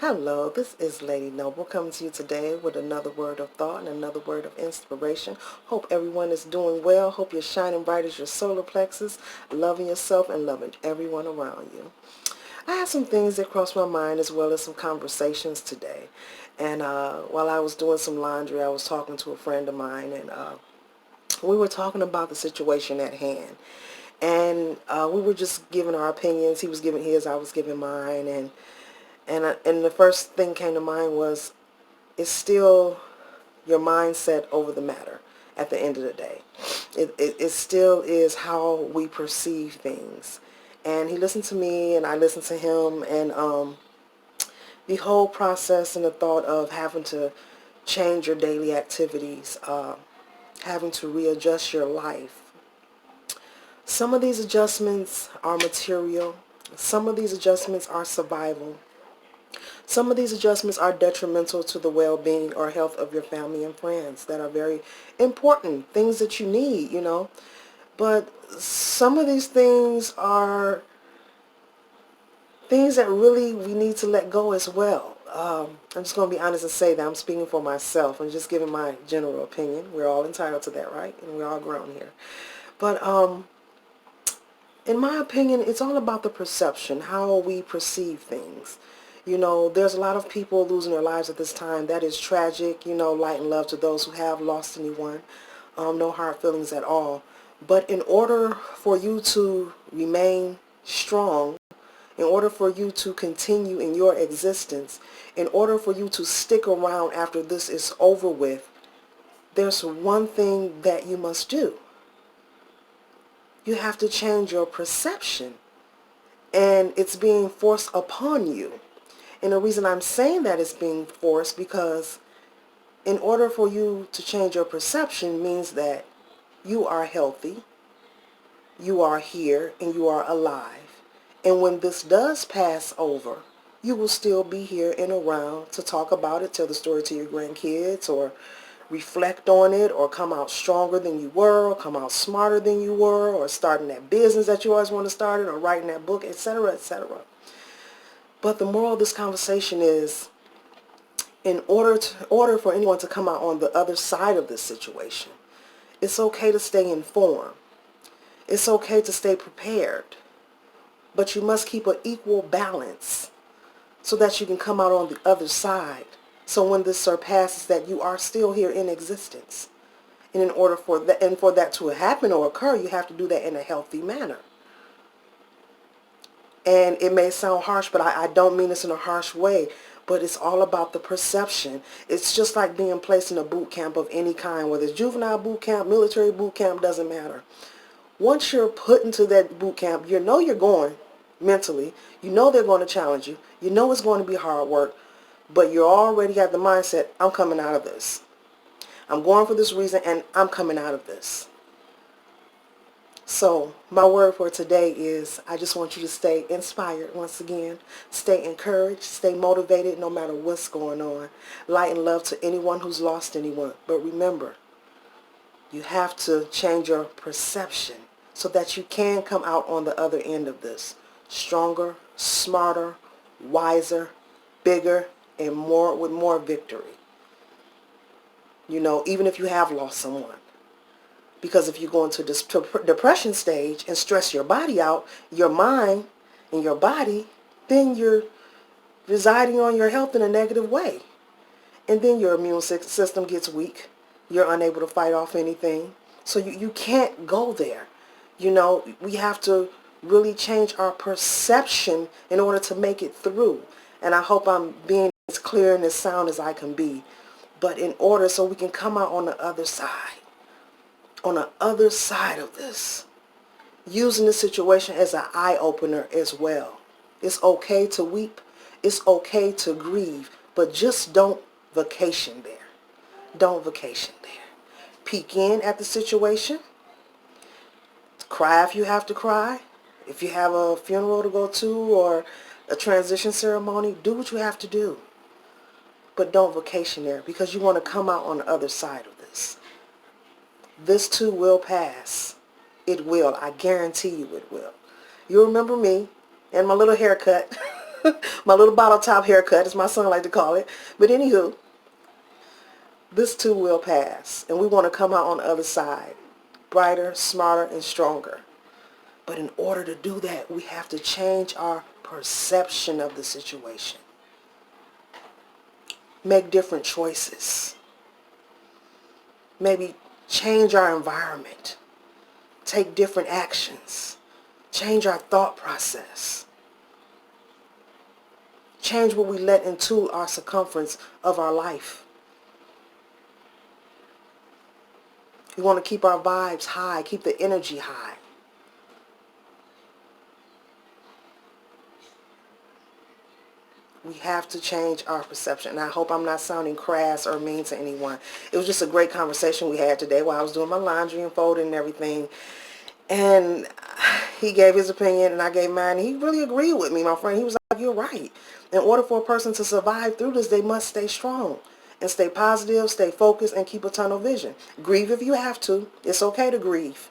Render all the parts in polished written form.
Hello, this is Lady Noble coming to you today with another word of thought and another word of inspiration. Hope everyone is doing well. Hope you're shining bright as your solar plexus, loving yourself and loving everyone around you. I had some things that crossed my mind as well as some conversations today. And while I was doing some laundry, I was talking to a friend of mine, and we were talking about the situation at hand. And we were just giving our opinions. He was giving his, I was giving mine, and the first thing came to mind was, it's still your mindset over the matter at the end of the day. It still is how we perceive things. And he listened to me and I listened to him, and the whole process and the thought of having to change your daily activities, having to readjust your life. Some of these adjustments are material. Some of these adjustments are survival. Some of these adjustments are detrimental to the well-being or health of your family and friends that are very important, things that you need. But some of these things are things that really we need to let go as well. I'm just going to be honest and say that I'm speaking for myself and just giving my general opinion. We're all entitled to that, right? And we're all grown here. But in my opinion, it's all about the perception, how we perceive things. There's a lot of people losing their lives at this time. That is tragic. Light and love to those who have lost anyone. No hard feelings at all. But in order for you to remain strong, in order for you to continue in your existence, in order for you to stick around after this is over with, there's one thing that you must do. You have to change your perception. And it's being forced upon you. And the reason I'm saying that it's being forced, because in order for you to change your perception means that you are healthy, you are here, and you are alive. And when this does pass over, you will still be here and around to talk about it, tell the story to your grandkids, or reflect on it, or come out stronger than you were, or come out smarter than you were, or starting that business that you always want to start, or writing that book, etc., etc. But the moral of this conversation is, in order for anyone to come out on the other side of this situation, it's okay to stay informed. It's okay to stay prepared. But you must keep an equal balance so that you can come out on the other side. So when this surpasses, that you are still here in existence. And in order for that to happen or occur, you have to do that in a healthy manner. And it may sound harsh, but I don't mean this in a harsh way. But it's all about the perception. It's just like being placed in a boot camp of any kind, whether it's juvenile boot camp, military boot camp, doesn't matter. Once you're put into that boot camp, you know you're going mentally. You know they're going to challenge you. You know it's going to be hard work. But you already got the mindset, I'm coming out of this. I'm going for this reason, and I'm coming out of this. So my word for today is, I just want you to stay inspired once again. Stay encouraged. Stay motivated no matter what's going on. Light and love to anyone who's lost anyone. But remember, you have to change your perception so that you can come out on the other end of this. Stronger, smarter, wiser, bigger, and with more victory. Even if you have lost someone. Because if you go into this depression stage and stress your body out, your mind and your body, then you're residing on your health in a negative way. And then your immune system gets weak. You're unable to fight off anything. So you can't go there. We have to really change our perception in order to make it through. And I hope I'm being as clear and as sound as I can be. But in order so we can come out on the other side. On the other side of this, using the situation as an eye-opener as well. It's okay to weep. It's okay to grieve. But just don't vacation there. Don't vacation there. Peek in at the situation. Cry if you have to cry. If you have a funeral to go to or a transition ceremony, do what you have to do. But don't vacation there, because you want to come out on the other side of this. This too will pass. It will. I guarantee you it will. You'll remember me and my little haircut. My little bottle top haircut, as my son like to call it. But anywho, this too will pass. And we want to come out on the other side, brighter, smarter, and stronger. But in order to do that, we have to change our perception of the situation. Make different choices. Maybe change our environment. Take different actions. Change our thought process. Change what we let into our circumference of our life. We want to keep our vibes high, keep the energy high. We have to change our perception. And I hope I'm not sounding crass or mean to anyone. It was just a great conversation we had today while I was doing my laundry and folding and everything. And he gave his opinion and I gave mine. He really agreed with me, my friend. He was like, you're right. In order for a person to survive through this, they must stay strong and stay positive, stay focused, and keep a tunnel vision. Grieve if you have to. It's okay to grieve.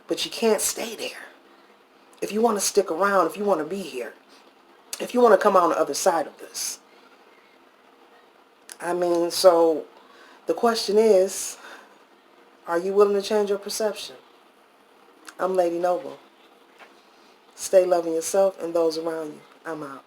But you can't stay there. If you want to stick around, if you want to be here, if you want to come out on the other side of this. I mean, so the question is, are you willing to change your perception? I'm Lady Noble. Stay loving yourself and those around you. I'm out.